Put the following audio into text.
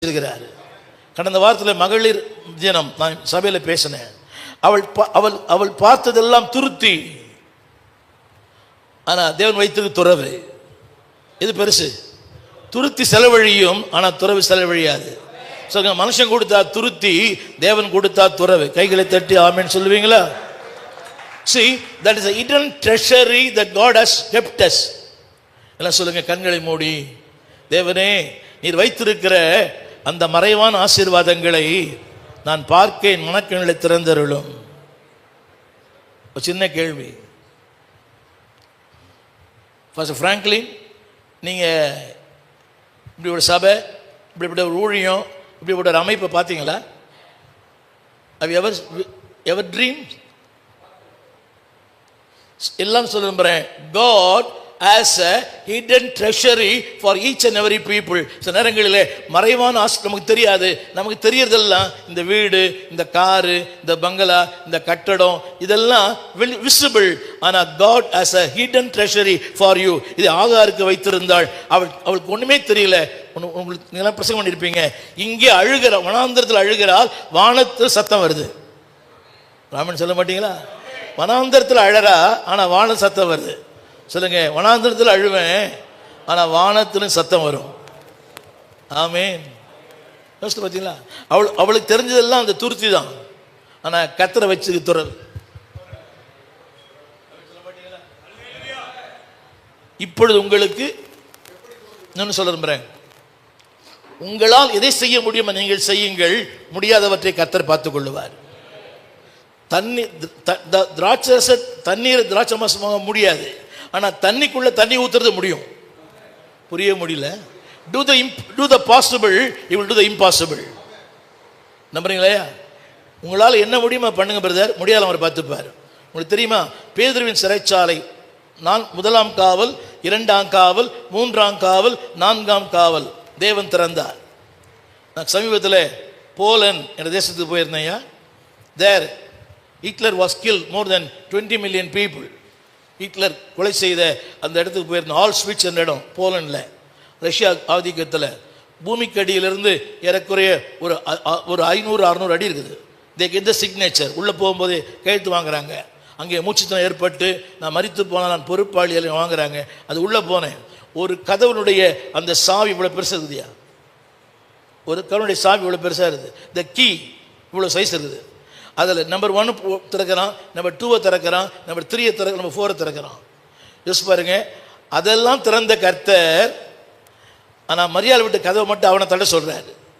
இருக்கிறார். கடந்த வாரத்தில் மகளிர் தினம் நான் சபையில் பேசினேன். அவள் பார்த்ததெல்லாம் துருத்தி, ஆனால் தேவன் வைத்தது துறவு. இது பெருசு. துருத்தி செலவழியும், ஆனால் துறவு செலவழியாது. சொல்லுங்க, மனுஷன் கொடுத்தா துருத்தி, தேவன் கொடுத்தா துறவு. கைகளை தட்டி ஆமென் சொல்லுவீங்களா? See, that is a hidden treasury that God has kept us. எல்லாம் சொல்லுங்க, கண்களை மூடி, தேவனே நீர் வைத்திருக்கிற அந்த மறைவான ஆசீர்வாதங்களை நான் பார்க்க மனக்கண்களை திறந்தருளும். ஒரு சின்ன கேள்வி. ஃபர்ஸ்ட் ஃப்ராங்க்லின், நீங்கள் இப்படி ஒரு சபை, இப்படிப்பட்ட ஒரு ஊழியம், இப்படிப்பட்ட ஒரு அமைப்பை பார்த்தீங்களா? have you ever dreamed? எல்லாம் சொல்ல நம்புறேன். God has a hidden treasury for each and every people. சில நேரங்களிலே மறைவான ஆசை நமக்கு தெரியாது. நமக்கு தெரியறதெல்லாம் இந்த வீடு, இந்த காரு, இந்த பங்களா, இந்த கட்டடம், இதெல்லாம் விசிபிள். ஆனால் God has a hidden treasury for you. இது ஆகாருக்கு வைத்திருந்தாள். அவளுக்கு ஒண்ணுமே தெரியல. உங்களுக்கு நீங்க பிரசங்கம் பண்ணியிருப்பீங்க, இங்கே அழுகிற வனாந்தரத்தில் அழுகிறாள், வானத்தில் சத்தம் வருது. ராமன் சொல்ல மாட்டீங்களா? வனாந்தரத்தில் அழறா, ஆனால் வான சத்தம் வருது. சொல்லுங்க, வனாந்தரத்தில் அழுவேன், ஆனால் வானத்திலும் சத்தம் வரும். ஆமென். யோசித்து பார்த்தீங்களா? அவளுக்கு தெரிஞ்சதெல்லாம் அந்த துருத்தி தான், ஆனால் கத்தரை வச்சு துறவு. இப்பொழுது உங்களுக்கு இன்னொன்று சொல்ல விரும்புகிறேன். உங்களால் எதை செய்ய முடியுமோ நீங்கள் செய்யுங்கள், முடியாதவற்றை கத்தர் பார்த்துக் கொள்ளுவார். தண்ணீர் திராட்சரசமாக முடியாது, ஆனால் தண்ணிக்குள்ள தண்ணி ஊத்துறது முடியும். புரிய முடியல? do the possible, you will do the impossible. நம்புறீங்களா? உங்களால் என்ன முடியுமா பண்ணுங்க பிரதர், முடியாத அவர் பார்த்துப்பார். உங்களுக்கு தெரியுமா, பேதுருவின் சிறைச்சாலை முதலாம் காவல், 2ஆம் காவல், 3ஆம் காவல், 4ஆம் காவல் தேவன் திறந்தார். நான் சமீபத்தில் போலந்து என்ற தேசத்துக்கு போயிருந்தேன். தேர் Hitler was killed more than 20 million people. Hitler கொலை செய்த அந்த இடத்துக்கு போயிருந்தோம். ஆல்ஸ்விட்ச் என்ற இடம் போலண்டில், ரஷ்யா ஆதிக்கத்தில். பூமிக்கடியிலிருந்து ஏறக்குறைய ஒரு 500-600 அடி இருக்குது. They get the signature. உள்ளே போகும்போது கையெழுத்து வாங்குறாங்க. அங்கே மூச்சுத்தனம் ஏற்பட்டு நான் மரித்து போனால் நான் பொறுப்பாளி வாங்குறாங்க. அது உள்ளே போனேன். ஒரு கதவுனுடைய அந்த சாவி இவ்வளோ பெருசாக இருக்குதுயா. ஒரு கதவுடைய சாவி இவ்வளோ பெருசாக இருக்குது. த கீ இவ்வளோ சைஸ் இருக்குது. அதில் நம்பர் 1 திறக்கிறான், நம்பர் 2 திறக்கிறான், நம்பர் 3 திறக்கிறான், நம்பர் 4 திறக்கிறான். யோசிச்சு பாருங்க, அதெல்லாம் திறந்த கர்த்தர், ஆனால் மரியாதை விட்டு கதவை மட்டும் அவனை தட சொல்றாரு.